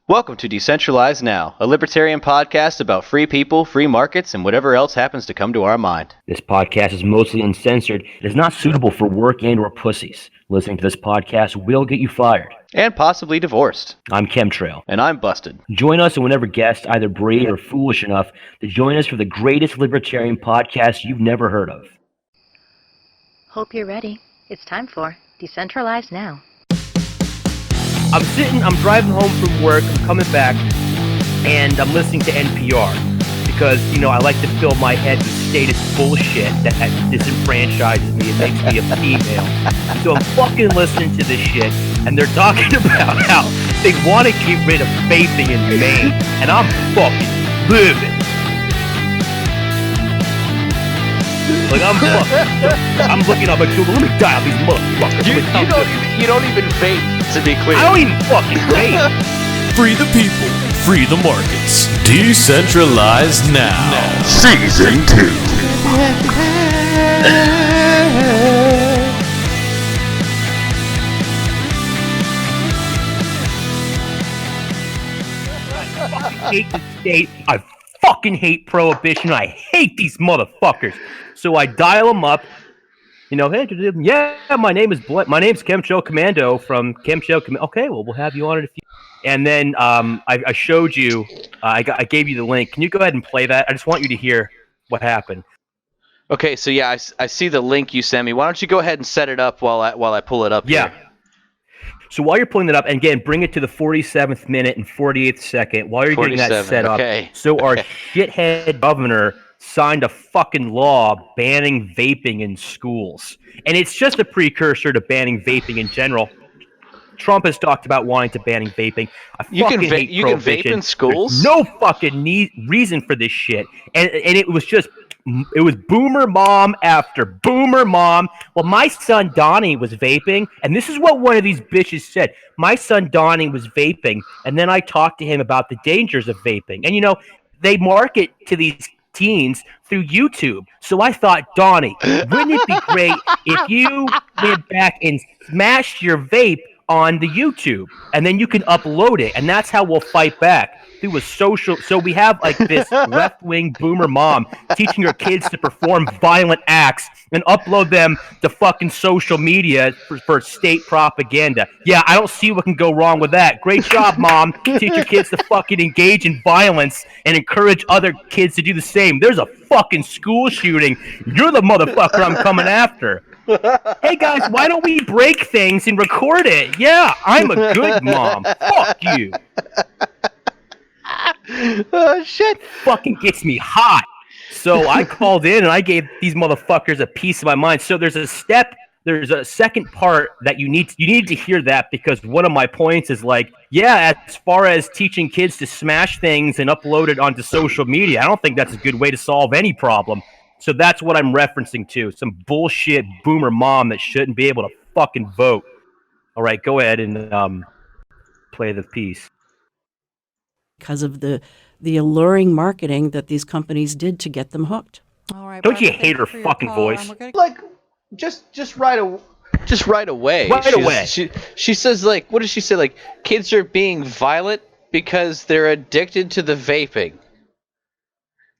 Welcome to Decentralize Now, a libertarian podcast about free people, free markets, and whatever else happens to come to our mind. This podcast is mostly uncensored. It is not suitable for work and or pussies. Listening to this podcast will get you fired. And possibly divorced. I'm Chemtrail. And I'm Busted. Join us and whenever guests either brave or foolish enough to join us for the greatest libertarian podcast you've never heard of. Hope you're ready. It's time for Decentralize Now. I'm driving home from work, I'm coming back, and I'm listening to NPR because, I like to fill my head with status bullshit that disenfranchises me and makes me a female. So I'm fucking listening to this shit, and they're talking about how they want to get rid of vaping in Maine, and I'm fucking livid. Like, I'm looking up, like, let me dial these motherfuckers. You don't even vape, to be clear. I don't even fucking vape. Free the people, free the markets. Decentralize Now. Season 2. I hate the state. I fucking hate prohibition. I hate these motherfuckers. So I dial them up. Hey, yeah, my name's Chemtrail Commando from Chemtrail Commando. Okay, well, we'll have you on it if you. And then I showed you. I gave you the link. Can you go ahead and play that? I just want you to hear what happened. Okay, so yeah, I see the link you sent me. Why don't you go ahead and set it up while I pull it up? Yeah. Here. So while you're pulling it up, and again, bring it to the 47th minute and 48th second while you're getting that set up. Okay. So our shithead governor signed a fucking law banning vaping in schools. And it's just a precursor to banning vaping in general. Trump has talked about wanting to banning vaping. You can vape in schools? There's no fucking reason for this shit. And it was boomer mom after boomer mom. Well, my son Donnie was vaping, and this is what one of these bitches said. My son Donnie was vaping, and then I talked to him about the dangers of vaping. And, they market to these teens through YouTube. So I thought, Donnie, wouldn't it be great if you went back and smashed your vape on the YouTube, and then you can upload it, and that's how we'll fight back through a social. So we have like this left-wing boomer mom teaching her kids to perform violent acts and upload them to fucking social media for state propaganda. Yeah, I don't see what can go wrong with that. Great job, mom. Teach your kids to fucking engage in violence and encourage other kids to do the same. There's a fucking school shooting. You're the motherfucker I'm coming after. Hey guys, why don't we break things and record it? Yeah, I'm a good mom. Fuck you. Oh shit! Fucking gets me hot. So I called in and I gave these motherfuckers a piece of my mind. So there's a second part that you need to hear that, because one of my points is like, yeah, as far as teaching kids to smash things and upload it onto social media, I don't think that's a good way to solve any problem. So that's what I'm referencing to. Some bullshit boomer mom that shouldn't be able to fucking vote. All right, go ahead and play the piece. Because of the alluring marketing that these companies did to get them hooked. All right, don't you hate her fucking voice? Like, just right away. Right away. She says, like, what does she say? Like, kids are being violent because they're addicted to the vaping.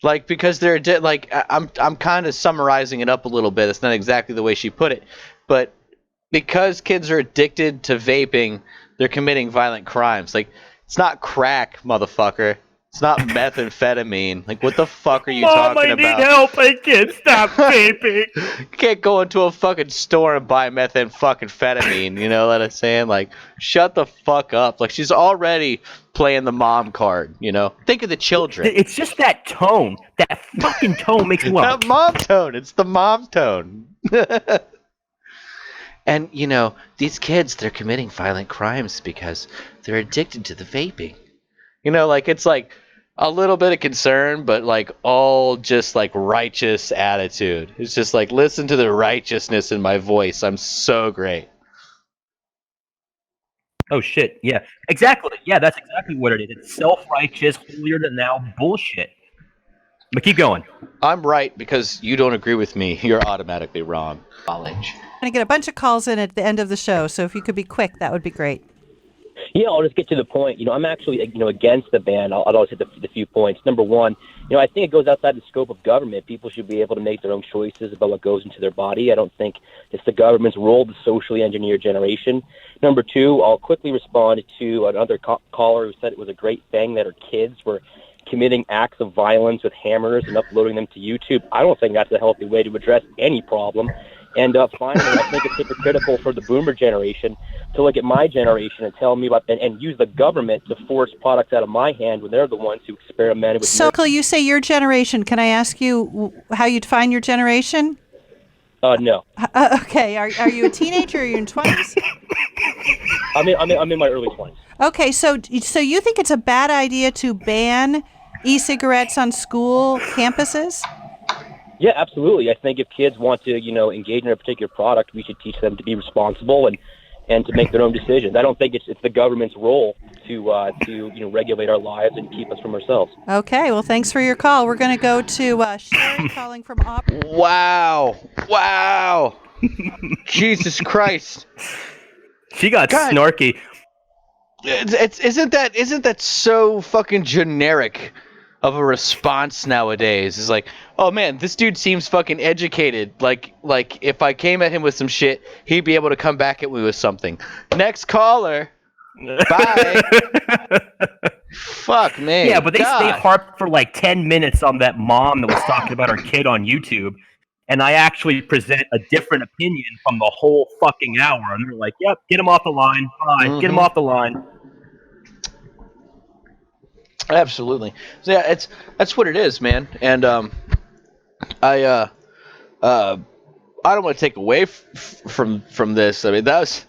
Like, because they're I'm kind of summarizing it up a little bit. It's not exactly the way she put it, but because kids are addicted to vaping, they're committing violent crimes. Like, it's not crack, motherfucker. It's not methamphetamine. Like, what the fuck are you talking about? Mom, I need help. I can't stop vaping. You can't go into a fucking store and buy methamphetamine. You know what I'm saying? Like, shut the fuck up. Like, she's already playing the mom card, Think of the children. It's just that tone. That fucking tone makes me want to... mom tone. It's the mom tone. And, these kids, they're committing violent crimes because they're addicted to the vaping. It's like a little bit of concern, but like all just like righteous attitude. It's just like, listen to the righteousness in my voice. I'm so great. Oh shit, yeah. Exactly. Yeah, that's exactly what it is. It's self-righteous, holier than thou bullshit. But keep going. I'm right because you don't agree with me. You're automatically wrong. I'm going to get a bunch of calls in at the end of the show, so if you could be quick, that would be great. Yeah, I'll just get to the point. I'm actually, against the ban. I'll just hit the few points. Number one, I think it goes outside the scope of government. People should be able to make their own choices about what goes into their body. I don't think it's the government's role to socially engineer generation. Number two, I'll quickly respond to another caller who said it was a great thing that her kids were committing acts of violence with hammers and uploading them to YouTube. I don't think that's a healthy way to address any problem. And finally, I think it's hypocritical for the boomer generation to look at my generation and tell me about and use the government to force products out of my hand when they're the ones who experimented with. So, you say your generation. Can I ask you how you define your generation? No. Okay. Are you a teenager? Or are you in 20s? I'm in my early 20s. Okay. So you think it's a bad idea to ban e-cigarettes on school campuses? Yeah, absolutely. I think if kids want to, engage in a particular product, we should teach them to be responsible and to make their own decisions. I don't think it's the government's role to regulate our lives and keep us from ourselves. Okay. Well, thanks for your call. We're going to go to Sherry calling from Auburn. Wow. Jesus Christ. She got snarky. Isn't that so fucking generic of a response nowadays? It's like, oh man, this dude seems fucking educated. Like if I came at him with some shit, he'd be able to come back at me with something. Next caller. Bye. Fuck me. Yeah, but they harped for like 10 minutes on that mom that was talking about her kid on YouTube, and I actually present a different opinion from the whole fucking hour, and they're like, "Yep, get him off the line. Bye, get him off the line." Absolutely. So yeah, that's what it is, man. And I don't want to take away from this. I mean, that's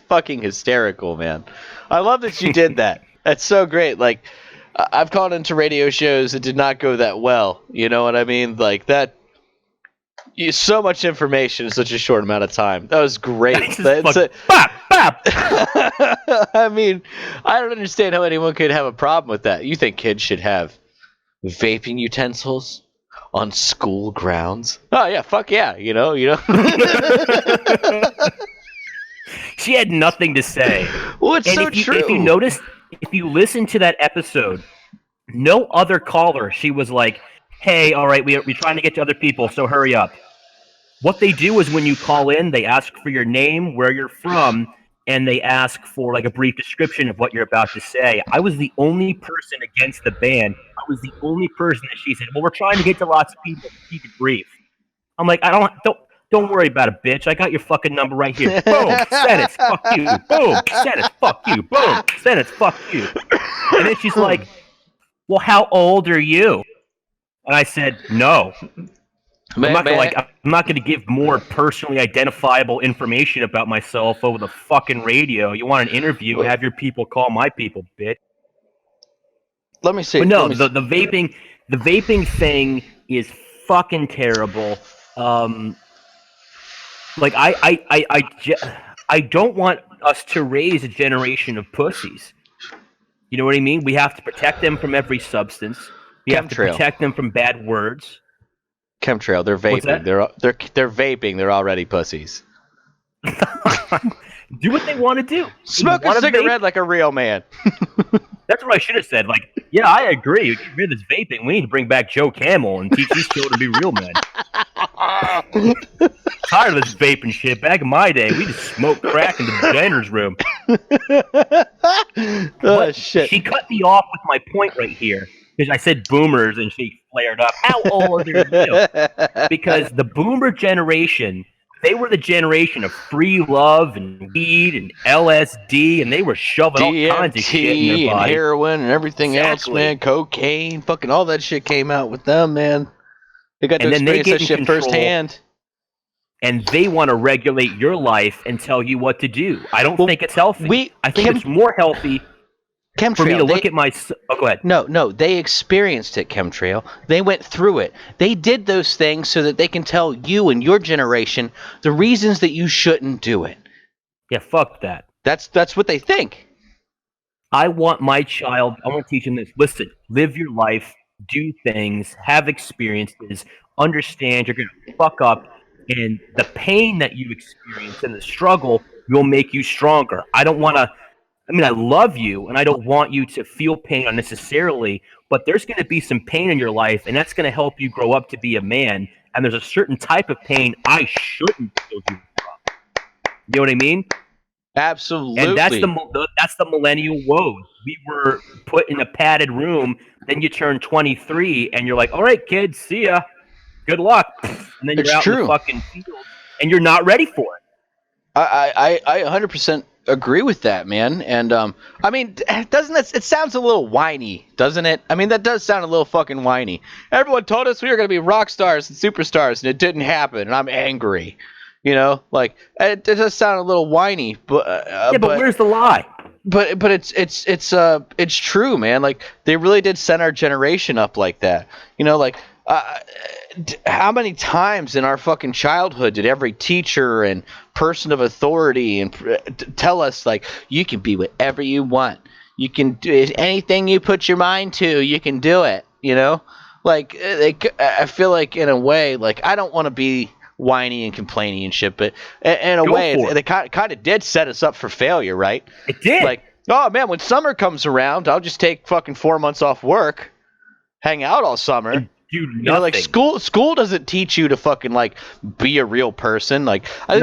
fucking hysterical, man. I love that you did that. That's so great. Like, I've called into radio shows that did not go that well. You know what I mean? Like that. So much information in such a short amount of time. That was great. I mean, I don't understand how anyone could have a problem with that. You think kids should have vaping utensils on school grounds? Oh yeah, fuck yeah, you know. She had nothing to say. Well, it's so true. If you notice, if you listen to that episode, no other caller, she was like, "Hey, all right, we're trying to get to other people, so hurry up." What they do is when you call in, they ask for your name, where you're from, and they ask for like a brief description of what you're about to say. I was the only person against the ban. I was the only person that she said, "Well, we're trying to get to lots of people. Keep it brief." I'm like, don't worry about it, bitch. I got your fucking number right here. Boom, sentence, fuck you. Boom, sentence, fuck you. Boom, sentence, fuck you. And then she's like, "Well, how old are you?" And I said, "No." I'm not going to give more personally identifiable information about myself over the fucking radio. You want an interview? Have your people call my people, bitch. Let me see. But no, the vaping thing is fucking terrible. Like I don't want us to raise a generation of pussies. You know what I mean? We have to protect them from every substance. We have to protect them from bad words. Chemtrail, they're vaping. They're vaping. They're already pussies. Do what they want to do. Smoke a cigarette like a real man. That's what I should have said. Like, yeah, I agree. Get rid of this vaping. We need to bring back Joe Camel and teach these children to be real men. Tired of this vaping shit. Back in my day, we just smoked crack in the janitor's room. Oh, shit. She cut me off with my point right here. Because I said boomers, and she flared up. How old are you? Because the boomer generation, they were the generation of free love and weed and LSD, and they were shoving all kinds of shit in their body. And heroin and everything else, man. Cocaine, fucking all that shit came out with them, man. They got to experience that shit firsthand. And they want to regulate your life and tell you what to do. I don't think it's healthy. I think it's more healthy Chemtrail, for me to look at my... Oh, go ahead. No, they experienced it, Chemtrail. They went through it. They did those things so that they can tell you and your generation the reasons that you shouldn't do it. Yeah, fuck that. That's what they think. I want my child... I want to teach them this. Listen, live your life, do things, have experiences, understand you're going to fuck up, and the pain that you experience and the struggle will make you stronger. I don't want to... I mean, I love you, and I don't want you to feel pain unnecessarily, but there's going to be some pain in your life, and that's going to help you grow up to be a man. And there's a certain type of pain I shouldn't shield you from. You know what I mean? Absolutely. And that's the millennial woes. We were put in a padded room. Then you turn 23, and you're like, "All right, kids, see ya. Good luck." And then It's you're out true. in the fucking field, and you're not ready for it. I 100% agree with that, man. And I mean, doesn't it sounds a little whiny, doesn't it? I mean, that does sound a little fucking whiny. Everyone told us we were going to be rock stars and superstars, and it didn't happen, and I'm angry. You know, like it does sound a little whiny, but Yeah, but where's the lie? But it's true, man. Like they really did set our generation up like that. You know, like how many times in our fucking childhood did every teacher and person of authority and tell us like you can be whatever you want, you can do anything you put your mind to, you can do it. You know, like I feel like in a way, like I don't want to be whiny and complaining and shit, but in a way, they kind of did set us up for failure, right? It did. Like, oh man, when summer comes around, I'll just take fucking 4 months off work, hang out all summer. And do nothing. You know, like school doesn't teach you to fucking like be a real person. Like I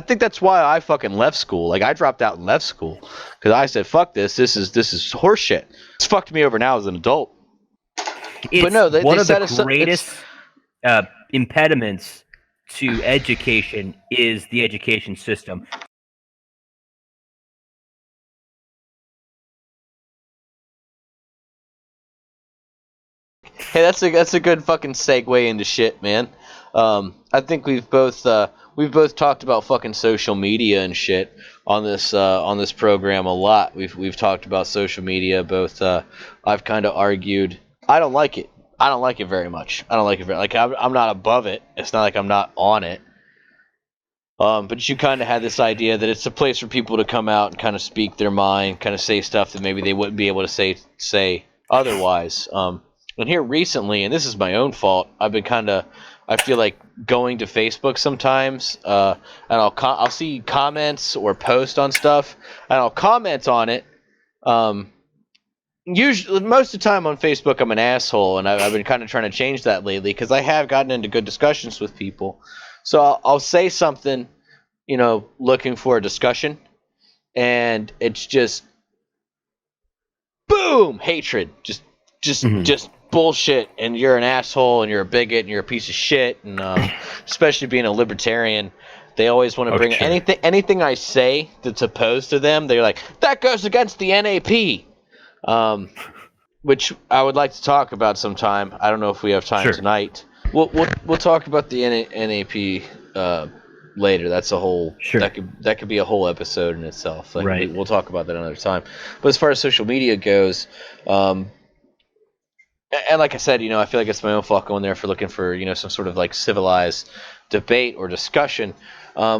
think that's why I fucking left school. Like I dropped out and left school because I said, fuck this. This is horseshit. It's fucked me over now as an adult. It's but no, one they of set the us up, greatest impediments to education is the education system. Hey, that's a good fucking segue into shit, man. I think we've both talked about fucking social media and shit on this program a lot. We've talked about social media. Both I've kind of argued I don't like it. I don't like it very much. I don't like it very like I'm not above it. It's not like I'm not on it. But you kind of had this idea that it's a place for people to come out and kind of speak their mind, kind of say stuff that maybe they wouldn't be able to say otherwise. And here recently, and this is my own fault, I've been I feel like going to Facebook sometimes, and I'll see comments or post on stuff, and I'll comment on it. Usually, most of the time on Facebook, I'm an asshole, and I've been kind of trying to change that lately because I have gotten into good discussions with people. So I'll say something, you know, looking for a discussion, and it's just boom, hatred, just bullshit, and you're an asshole, and you're a bigot, and you're a piece of shit, and especially being a libertarian, they always want to bring anything I say that's opposed to them. They're like, that goes against the NAP, which I would like to talk about sometime. I don't know if we have time tonight. We'll talk about the NAP later. That's a whole that could be a whole episode in itself. Like, right. We'll talk about that another time. But as far as social media goes, and like I said, you know, I feel like it's my own fault going there for looking for, you know, some sort of like civilized debate or discussion,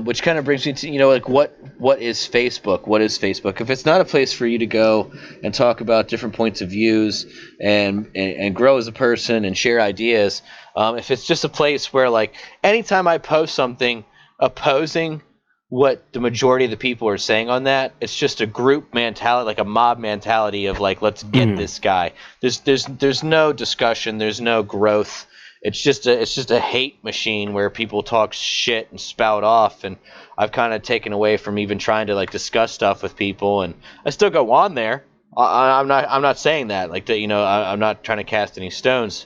which kind of brings me to, you know, like what is Facebook? What is Facebook? If it's not a place for you to go and talk about different points of views and grow as a person and share ideas, if it's just a place where like anytime I post something opposing what the majority of the people are saying on that, it's just a group mentality, like a mob mentality of like, let's get this guy. There's no discussion, there's no growth. It's just a hate machine where people talk shit and spout off, and I've kind of taken away from even trying to like discuss stuff with people, and I still go on there. I'm not saying that like that, you know, I'm not trying to cast any stones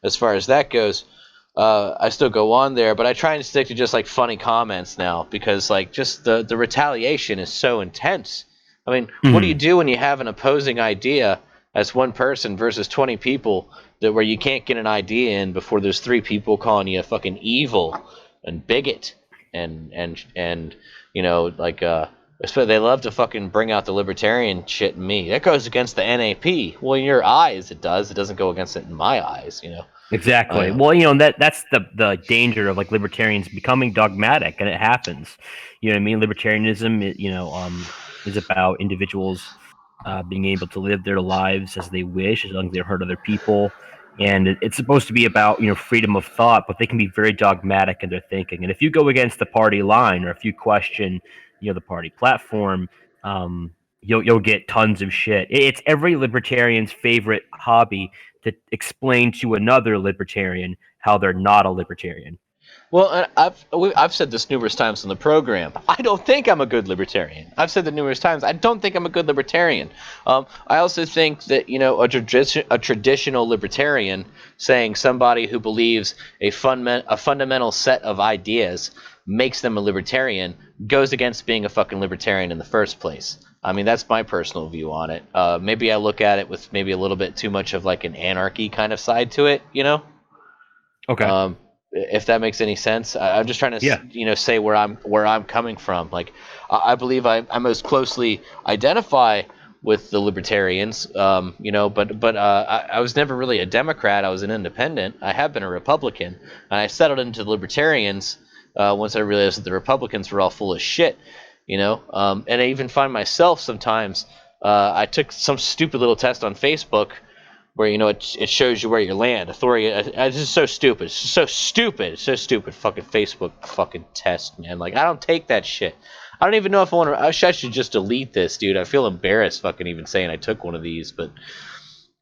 as far as that goes. I still go on there, but I try and stick to just like funny comments now because like just the retaliation is so intense. I mean, what do you do when you have an opposing idea as one person versus 20 people that where you can't get an idea in before there's 3 people calling you a fucking evil and bigot and you know, like they love to fucking bring out the libertarian shit in me. That goes against the NAP. Well, in your eyes it does. It doesn't go against it in my eyes, you know. Exactly. Well, you know, that's the danger of like libertarians becoming dogmatic, and it happens. You know what I mean? Libertarianism, is about individuals being able to live their lives as they wish, as long as they don't hurt other people. And it's supposed to be about, you know, freedom of thought, but they can be very dogmatic in their thinking. And if you go against the party line, or if you question, you know, the party platform, you'll get tons of shit. It's every libertarian's favorite hobby to explain to another libertarian how they're not a libertarian. Well, I've said this numerous times on the program. I don't think I'm a good libertarian. I've said that numerous times. I don't think I'm a good libertarian. I also think that a traditional libertarian, saying somebody who believes a fundamental set of ideas makes them a libertarian, goes against being a fucking libertarian in the first place. I mean, that's my personal view on it. Maybe I look at it with maybe a little bit too much of like an anarchy kind of side to it, Okay. If that makes any sense. I'm just trying to say where I'm coming from. Like, I believe I most closely identify with the libertarians, but I was never really a Democrat. I was an independent. I have been a Republican, and I settled into the libertarians once I realized that the Republicans were all full of shit, and I even find myself sometimes, I took some stupid little test on Facebook where it shows you where you land. Authority. It's just so stupid. It's so stupid. It's so stupid. Fucking Facebook fucking test, man. Like, I don't take that shit. I don't even know if I want to. I should just delete this, dude. I feel embarrassed fucking even saying I took one of these, but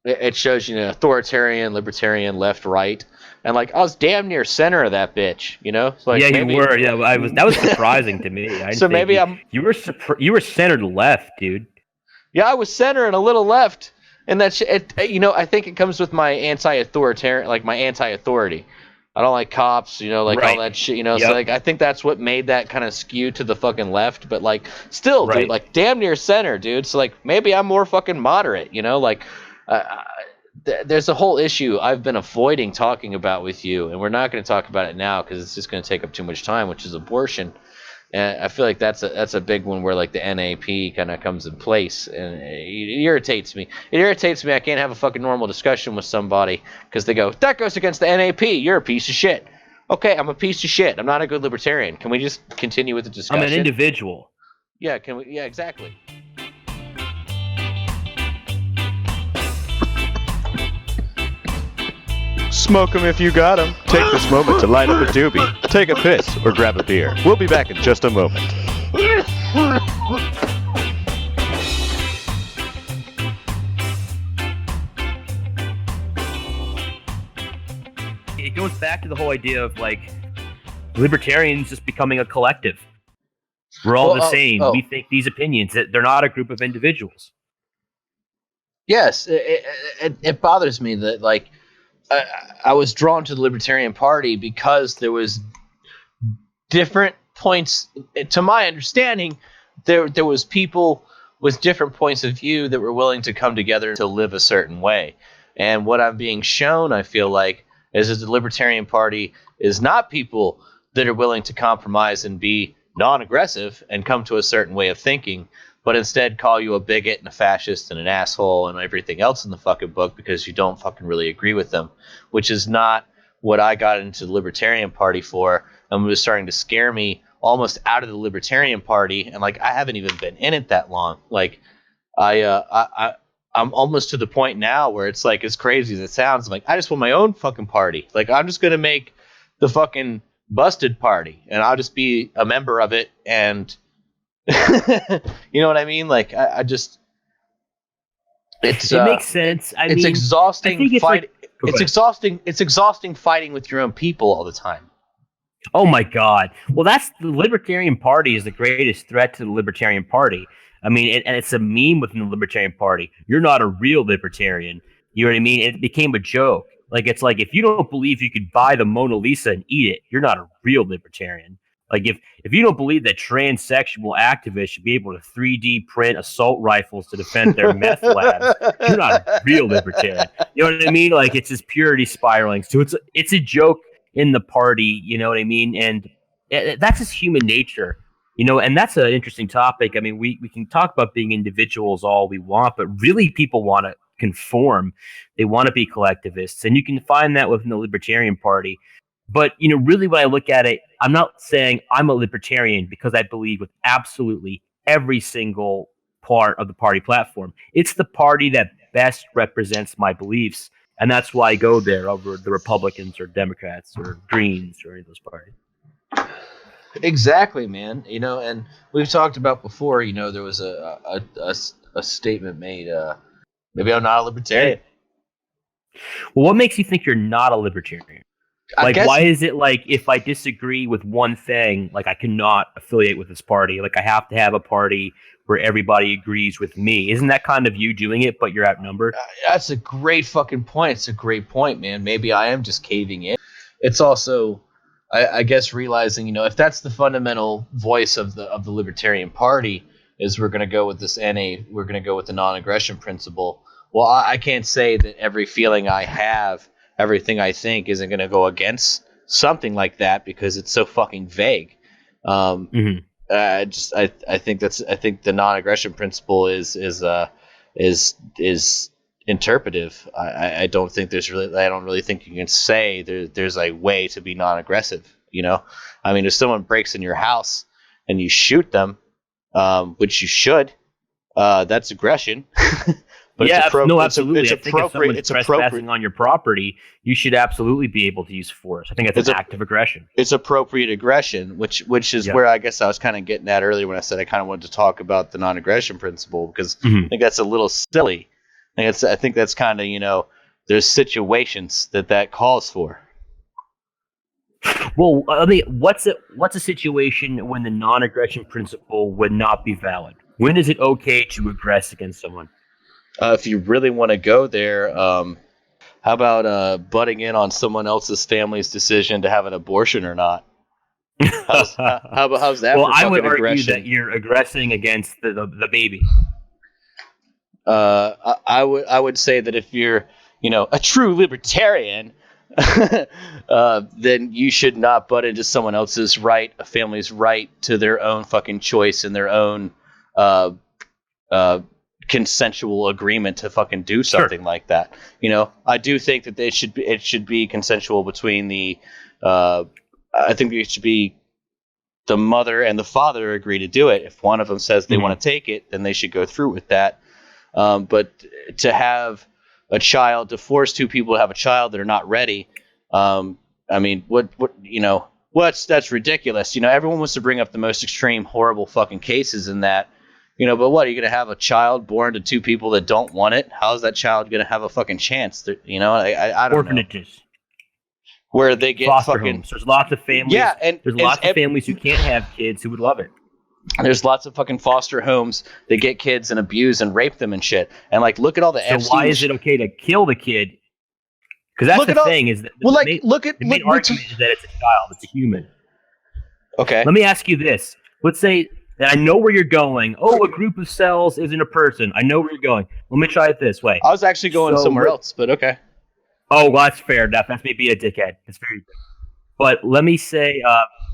it shows authoritarian, libertarian, left, right, and like I was damn near center of that bitch. So, like, yeah, maybe, you were. Yeah, I was. That was surprising to me. So maybe you were centered left, dude. Yeah, I was center and a little left. And that's I think it comes with my anti-authoritarian, like my anti-authority. I don't like cops, like right. all that shit, Yep. So like I think that's what made that kind of skew to the fucking left. But like still, right. Dude, like damn near center, dude. So like maybe I'm more fucking moderate, like there's a whole issue I've been avoiding talking about with you, and we're not going to talk about it now because it's just going to take up too much time, which is abortion. And I feel like that's a big one where like the NAP kind of comes in place, and it irritates me. It irritates me. I can't have a fucking normal discussion with somebody because they go, that goes against the NAP. You're a piece of shit. Okay, I'm a piece of shit. I'm not a good libertarian. Can we just continue with the discussion? I'm an individual. Yeah. Can we? Yeah. Exactly. Smoke 'em if you got 'em. Take this moment to light up a doobie, take a piss, or grab a beer. We'll be back in just a moment. It goes back to the whole idea of like libertarians just becoming a collective. We're all the same. We think these opinions. They're not a group of individuals. Yes, it bothers me that like I was drawn to the Libertarian Party because there was different points. To my understanding, there was people with different points of view that were willing to come together to live a certain way. And what I'm being shown, I feel like, is that the Libertarian Party is not people that are willing to compromise and be non-aggressive and come to a certain way of thinking, but instead call you a bigot and a fascist and an asshole and everything else in the fucking book because you don't fucking really agree with them, which is not what I got into the Libertarian Party for, and was starting to scare me almost out of the Libertarian Party. And like, I haven't even been in it that long. Like, I'm almost to the point now where it's like, as crazy as it sounds, I'm like, I just want my own fucking party. Like, I'm just gonna make the fucking Busted Party, and I'll just be a member of it, and you know what I mean? Like, I just, it makes sense. It's exhausting. It's exhausting fighting with your own people all the time. Oh my God! Well, that's the Libertarian Party is the greatest threat to the Libertarian Party. I mean, and it's a meme within the Libertarian Party. You're not a real libertarian. You know what I mean? It became a joke. Like, it's like, if you don't believe you could buy the Mona Lisa and eat it, you're not a real libertarian. Like, if you don't believe that transsexual activists should be able to 3D print assault rifles to defend their meth labs, you're not a real libertarian. You know what I mean? Like, it's just purity spiraling. So it's a joke in the party, you know what I mean? And that's just human nature, and that's an interesting topic. I mean, we can talk about being individuals all we want, but really people want to conform. They want to be collectivists, and you can find that within the Libertarian Party. But, really when I look at it, I'm not saying I'm a libertarian because I believe with absolutely every single part of the party platform. It's the party that best represents my beliefs, and that's why I go there over the Republicans or Democrats or Greens or any of those parties. Exactly, man. And we've talked about before, there was a statement made. Maybe I'm not a libertarian. Well, what makes you think you're not a libertarian? I guess Why is it like if I disagree with one thing, like I cannot affiliate with this party? Like I have to have a party where everybody agrees with me. Isn't that kind of you doing it, but you're outnumbered? that's a great fucking point. It's a great point, man. Maybe I am just caving in. It's also, I guess, realizing, if that's the fundamental voice of the Libertarian Party, is we're going to go with this we're going to go with the non-aggression principle. Well, I can't say that every feeling I have, everything I think, isn't going to go against something like that because it's so fucking vague. I think the non-aggression principle is interpretive. I don't really think you can say there's a way to be non-aggressive. I mean, if someone breaks in your house and you shoot them, which you should, that's aggression. But yeah, no, absolutely. It's I think if someone's trespassing on your property, you should absolutely be able to use force. I think it's an act of aggression. It's appropriate aggression, which is where I guess I was kind of getting at earlier when I said I kind of wanted to talk about the non-aggression principle, because I think that's a little silly. I think that's kind of, there's situations that calls for. Well, I mean, what's a situation when the non-aggression principle would not be valid? When is it okay to aggress against someone? If you really want to go there, how about butting in on someone else's family's decision to have an abortion or not? How's that? Well, for I would fucking argue aggression? that you're aggressing against the baby. I would say that if you're, a true libertarian, then you should not butt into someone else's right, a family's right to their own fucking choice and their own consensual agreement to fucking do something like that. I do think that it should be consensual between the. I think it should be the mother and the father agree to do it. If one of them says they want to take it, then they should go through with that. But to have a child, to force two people to have a child that are not ready, I mean, that's ridiculous. Everyone wants to bring up the most extreme, horrible fucking cases in that. But what, are you going to have a child born to two people that don't want it? How is that child going to have a fucking chance? I don't Orphanages. know. Where they get foster fucking homes. There's lots of families. Yeah, and there's lots of families who can't have kids who would love it. There's lots of fucking foster homes that get kids and abuse and rape them and shit. And look at all the So why is it okay to kill the kid? Because that's the thing is that the main argument is that it's a child, it's a human. Okay. Let me ask you this. Let's say that I know where you're going. Oh, a group of cells isn't a person. I know where you're going. Let me try it this way. I was actually going somewhere else, but okay. Oh, well, that's fair enough. That's maybe a dickhead. That's very good. But let me say,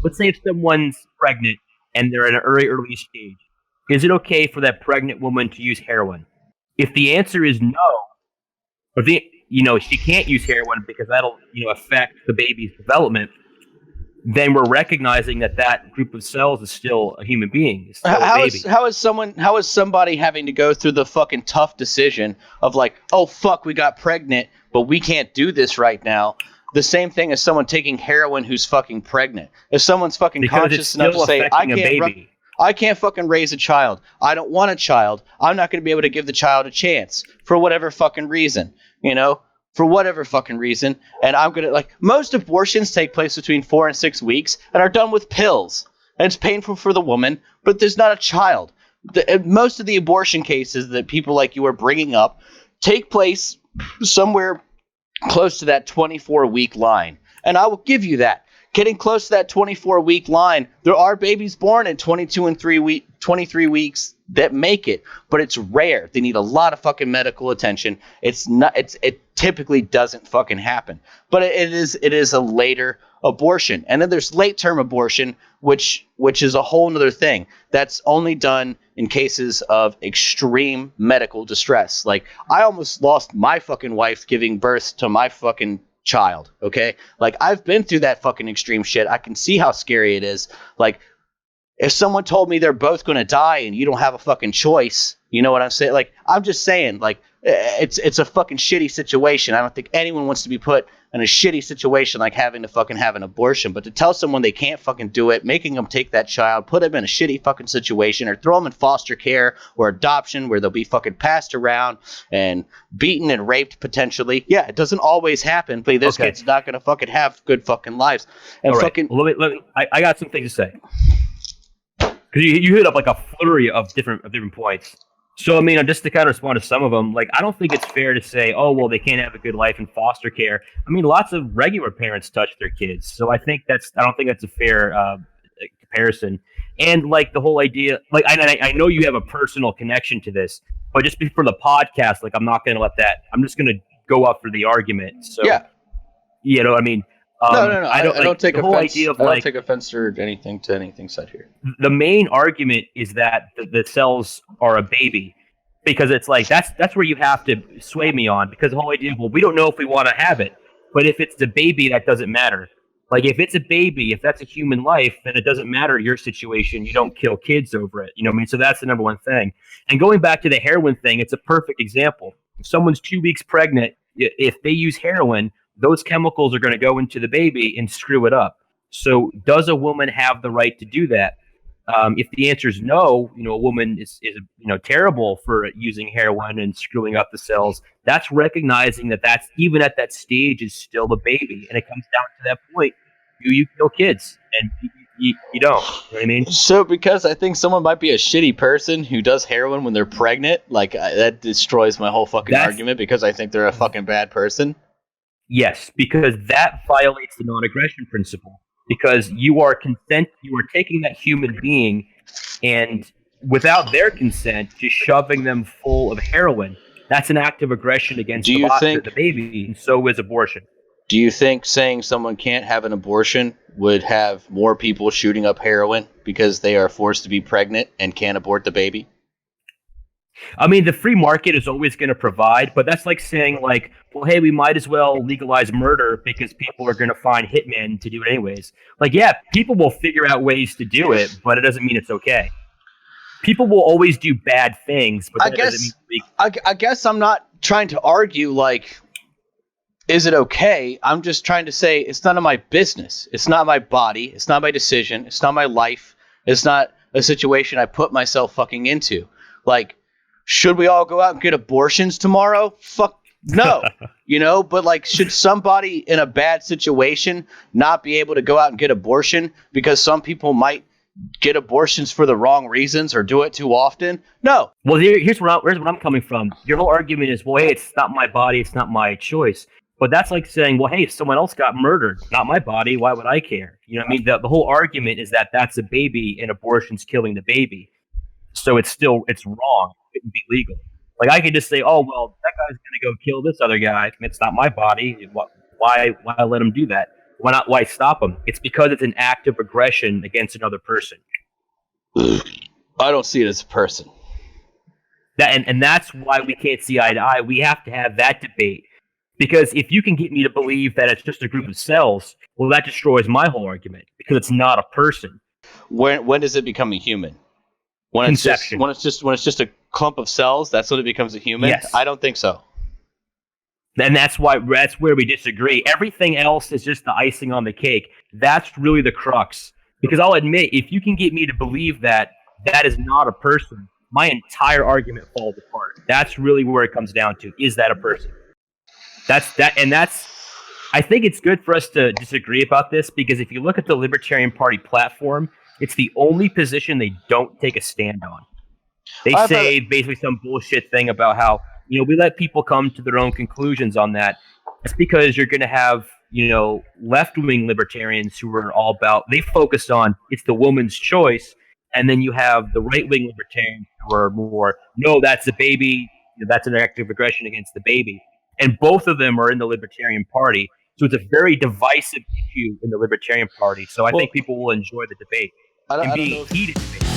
let's say if someone's pregnant and they're in an early stage, is it okay for that pregnant woman to use heroin? If the answer is no, or she can't use heroin because that'll affect the baby's development, then we're recognizing that group of cells is still a human being. How is somebody having to go through the fucking tough decision of oh fuck, we got pregnant, but we can't do this right now? The same thing as someone taking heroin who's fucking pregnant. If someone's fucking conscious enough to say, I can't fucking raise a child. I don't want a child. I'm not going to be able to give the child a chance for whatever fucking reason, for whatever fucking reason. And I'm going to most abortions take place between 4 and 6 weeks and are done with pills. And it's painful for the woman, but there's not a child. Most of the abortion cases that people like you are bringing up take place somewhere close to that 24-week line. And I will give you that. Getting close to that 24-week line, there are babies born at 23 weeks that make it, but it's rare. They need a lot of fucking medical attention. It typically doesn't fucking happen. But it is a later abortion. And then there's late-term abortion, which is a whole nother thing. That's only done in cases of extreme medical distress. I almost lost my fucking wife giving birth to my fucking child, okay? I've been through that fucking extreme shit. I can see how scary it is. If someone told me they're both going to die and you don't have a fucking choice, you know what I'm saying? I'm just saying, it's a fucking shitty situation. I don't think anyone wants to be put in a shitty situation like having to fucking have an abortion. But to tell someone they can't fucking do it, making them take that child, put them in a shitty fucking situation, or throw them in foster care or adoption where they'll be fucking passed around and beaten and raped potentially. Yeah, it doesn't always happen, but this kid's not gonna fucking have good fucking lives. And all right. fucking Let me, I got some things to say. Because you hit up like a flurry of different points. So, I mean, just to kind of respond to some of them, like, I don't think it's fair to say, oh, well, they can't have a good life in foster care. I mean, lots of regular parents touch their kids. So I don't think that's a fair comparison. And, like, the whole idea, like, I know you have a personal connection to this, but just for the podcast, like, I'm not going to let that, I'm just going to go up for the argument. So, yeah. You know what I mean? No. I don't take offense. I don't take offense or anything said here. The main argument is that the cells are a baby, because it's like that's where you have to sway me on, because the whole idea, well, we don't know if we want to have it, but if it's the baby, that doesn't matter. Like, if it's a baby, if that's a human life, then it doesn't matter your situation. You don't kill kids over it. You know what I mean? So that's the number one thing. And going back to the heroin thing, it's a perfect example. If someone's 2 weeks pregnant, if they use heroin, those chemicals are going to go into the baby and screw it up. So does a woman have the right to do that? If the answer is no, a woman is terrible for using heroin and screwing up the cells. That's recognizing that's even at that stage is still a baby. And it comes down to that point. You kill kids and you don't. You know what I mean? So because I think someone might be a shitty person who does heroin when they're pregnant, like that destroys my whole fucking argument, because I think they're a fucking bad person. Yes, because that violates the non-aggression principle. Because you are taking that human being and without their consent, just shoving them full of heroin. That's an act of aggression against the baby, and so is abortion. Do you think saying someone can't have an abortion would have more people shooting up heroin because they are forced to be pregnant and can't abort the baby? I mean, the free market is always going to provide, but that's like saying, like, well, hey, we might as well legalize murder because people are going to find hitmen to do it anyways. Like, yeah, people will figure out ways to do it, but it doesn't mean it's okay. People will always do bad things, but that doesn't mean I guess I'm not trying to argue, like, is it okay? I'm just trying to say it's none of my business. It's not my body. It's not my decision. It's not my life. It's not a situation I put myself fucking into. Like, should we all go out and get abortions tomorrow? Fuck no. But like, should somebody in a bad situation not be able to go out and get abortion because some people might get abortions for the wrong reasons or do it too often? No. Well, here's where I'm coming from. Your whole argument is, well, hey, it's not my body, it's not my choice. But that's like saying, well, hey, if someone else got murdered, not my body, why would I care? You know what I mean? The whole argument is that that's a baby and abortion's killing the baby. So it's wrong. It wouldn't be legal. Like, I could just say, oh, well, that guy's going to go kill this other guy. It's not my body. Why let him do that? Why stop him? It's because it's an act of aggression against another person. I don't see it as a person. And that's why we can't see eye to eye. We have to have that debate. Because if you can get me to believe that it's just a group of cells, well, that destroys my whole argument, because it's not a person. When does it become a human? When it's just a clump of cells, that's when it becomes a human? Yes. I don't think so. And that's where we disagree. Everything else is just the icing on the cake. That's really the crux. Because I'll admit, if you can get me to believe that is not a person, my entire argument falls apart. That's really where it comes down to. Is that a person? I think it's good for us to disagree about this, because if you look at the Libertarian Party platform, it's the only position they don't take a stand on. They say basically some bullshit thing about how, we let people come to their own conclusions on that. It's because you're going to have, left-wing libertarians who are all about, they focus on it's the woman's choice. And then you have the right-wing libertarians who are more, no, that's a baby. That's an act of aggression against the baby. And both of them are in the Libertarian Party. So it's a very divisive issue in the Libertarian Party. So I think people will enjoy the debate. Heated debate.